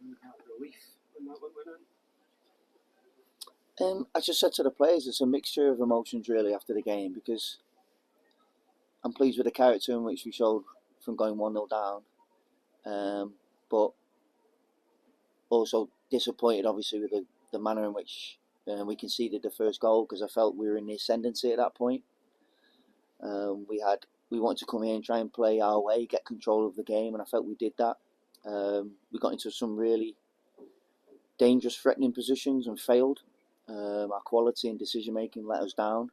and that relief when that went in? I just said to the players, it's a mixture of emotions really after the game, because I'm pleased with the character in which we showed from going 1-0 down, but also disappointed obviously with the manner in which we conceded the first goal, because I felt we were in the ascendancy at that point. We wanted to come here and try and play our way, get control of the game, and I felt we did that. We got into some really dangerous, threatening positions and failed. Our quality and decision making let us down.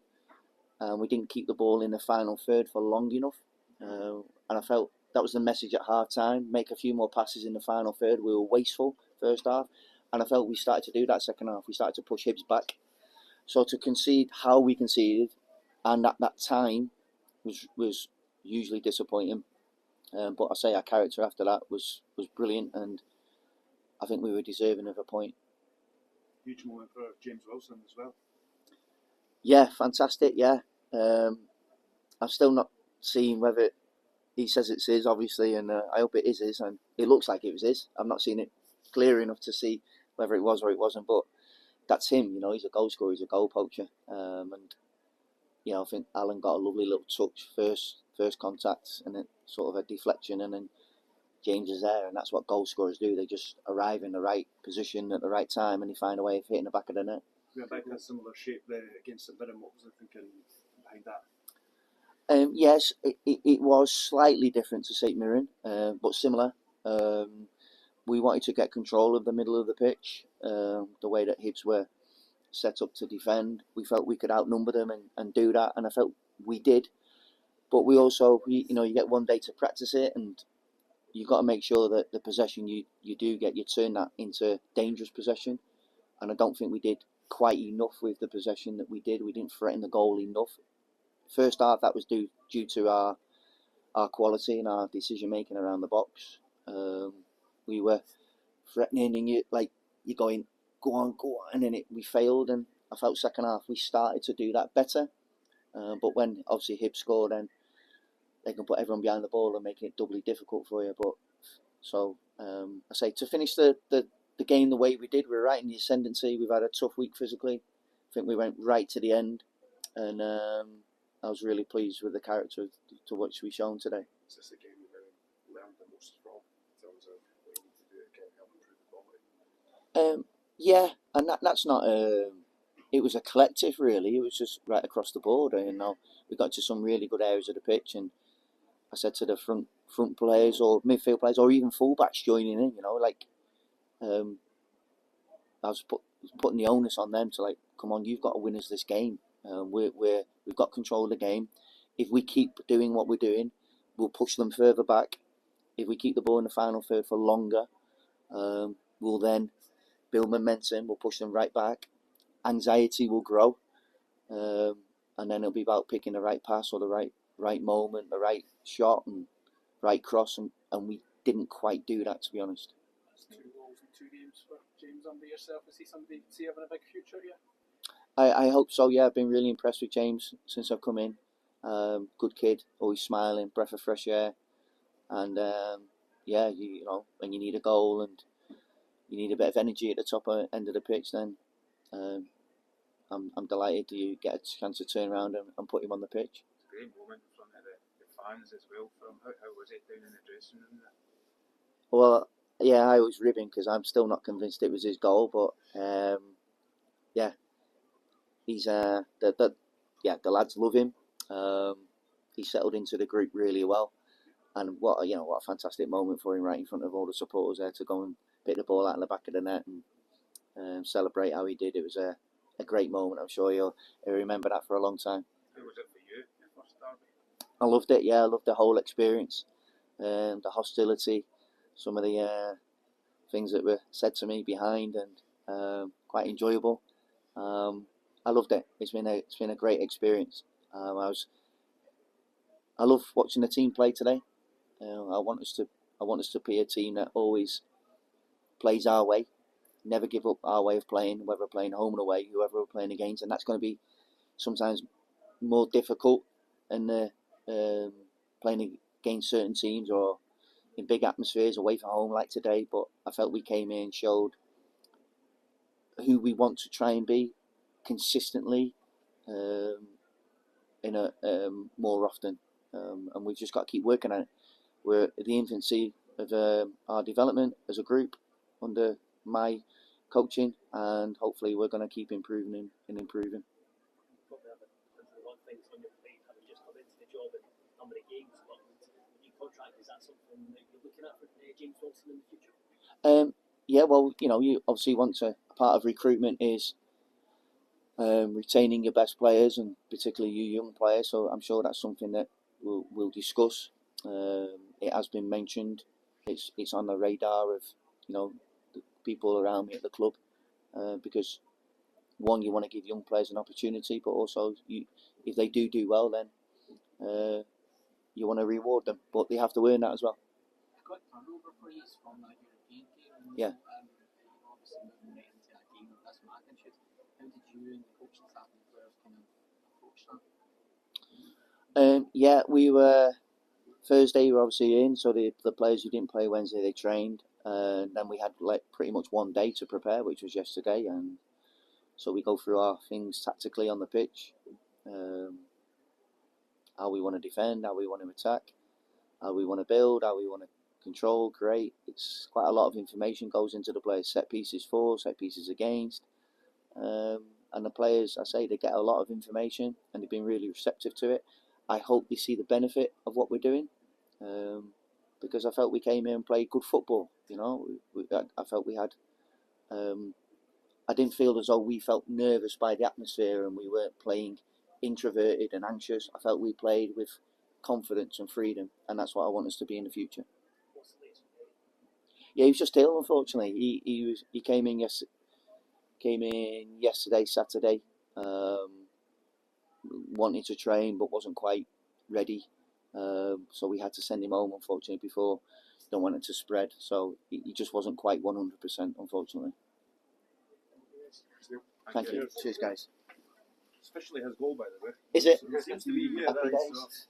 We didn't keep the ball in the final third for long enough, and I felt that was the message at half time. Make a few more passes in the final third. We were wasteful first half, and I felt we started to do that second half. We started to push Hibs back. So to concede how we conceded, and at that time, was hugely disappointing. But I say our character after that was brilliant, and I think we were deserving of a point. Huge moment for James Wilson as well. Yeah, fantastic. Yeah, I'm still not seeing whether he says it's his, obviously, and I hope it is his, and it looks like it was his. I've not seen it clear enough to see whether it was or it wasn't, but that's him. He's a goal scorer, he's a goal poacher, and I think Alan got a lovely little touch first contact, and then sort of a deflection, and then James is there, and that's what goal scorers do. They just arrive in the right position at the right time, and they find a way of hitting the back of the net. We went back to a similar shape there against St Mirren. What was the thinking behind that? Yes, it was slightly different to St Mirren, but similar. We wanted to get control of the middle of the pitch, the way that Hibs were set up to defend. We felt we could outnumber them and do that, and I felt we did. But we also, you get one day to practice it, and you've got to make sure that the possession you do get, you turn that into dangerous possession. And I don't think we did quite enough with the possession that we did. We didn't threaten the goal enough. First half, that was due to our quality and our decision making around the box. We were threatening, and you're going, go on, and then we failed. And I felt second half we started to do that better. But when obviously Hibs scored, then they can put everyone behind the ball and make it doubly difficult for you. But so I say, to finish the game the way we did, we were right in the ascendancy. We've had a tough week physically. I think we went right to the end, and I was really pleased with the character to what we've shown today. Is this the game you really learned the most from in terms of what you need to do to help improve the quality? Yeah, and that's not it was a collective really. It was just right across the board. We got to some really good areas of the pitch, and I said to the front players or midfield players or even fullbacks joining in, I was putting the onus on them to come on, you've got to win us this game. We've got control of the game. If we keep doing what we're doing, we'll push them further back. If we keep the ball in the final third for longer, we'll then build momentum. We'll push them right back. Anxiety will grow, and then it'll be about picking the right pass or the right moment, the right shot and right cross, and we didn't quite do that, to be honest. That's 2 goals in 2 games for James under yourself. Is he somebody you can see having a big future here? I hope so, yeah. I've been really impressed with James since I've come in. Good kid, always smiling, breath of fresh air. And when you need a goal and you need a bit of energy at the top end of the pitch, then I'm delighted to get a chance to turn around and put him on the pitch. It's a great moment in front of the fans as well. How was it down in the dressing room there? Well, yeah, I was ribbing because I'm still not convinced it was his goal, but he's the lads love him. He settled into the group really well, and what a fantastic moment for him right in front of all the supporters there to go and pick the ball out of the back of the net and celebrate how he did. It was a great moment. I'm sure he'll remember that for a long time. How was it for you, your first derby? I loved it. Yeah, I loved the whole experience, the hostility, some of the things that were said to me behind, and quite enjoyable. I loved it. It's been a great experience. I love watching the team play today. I want us to be a team that always plays our way, never give up our way of playing, whether we're playing home and away, whoever we're playing against, and that's going to be sometimes more difficult in playing against certain teams or in big atmospheres away from home like today, but I felt we came in, showed who we want to try and be consistently in a more often, and we've just got to keep working on it. We're at the infancy of our development as a group under my coaching, and hopefully we're going to keep improving and improving. Is that something that you're looking at for James Wilson in the future? Yeah, well, you obviously want to. Part of recruitment is retaining your best players, and particularly you young players. So I'm sure that's something that we'll discuss. It has been mentioned. It's on the radar of the people around me at the club, because one, you want to give young players an opportunity, but also if they do well, then you want to reward them, but they have to earn that as well. Got turnover for you from that European game. Yeah. Obviously moving right into a game of this magnitude. How did you and the coaching staff and players kind of approach that? Yeah, we were Thursday. We were obviously in, so the players who didn't play Wednesday, they trained, and then we had pretty much one day to prepare, which was yesterday, and so we go through our things tactically on the pitch. How we want to defend, how we want to attack, how we want to build, how we want to control, create. It's quite a lot of information goes into the players. Set pieces for, set pieces against, and the players, I say, they get a lot of information and they've been really receptive to it. I hope they see the benefit of what we're doing, because I felt we came in and played good football. I felt we had. I didn't feel as though we felt nervous by the atmosphere and we weren't playing introverted and anxious. I felt we played with confidence and freedom, and that's what I want us to be in the future. Yeah, he was just ill, unfortunately. He came in yesterday, Saturday, wanted to train but wasn't quite ready, so we had to send him home, unfortunately, before. Don't want it to spread, so he just wasn't quite 100%, unfortunately. Thank you. Cheers, guys. Especially his goal, by the way. Is it? It seems to be, yeah, Happy days.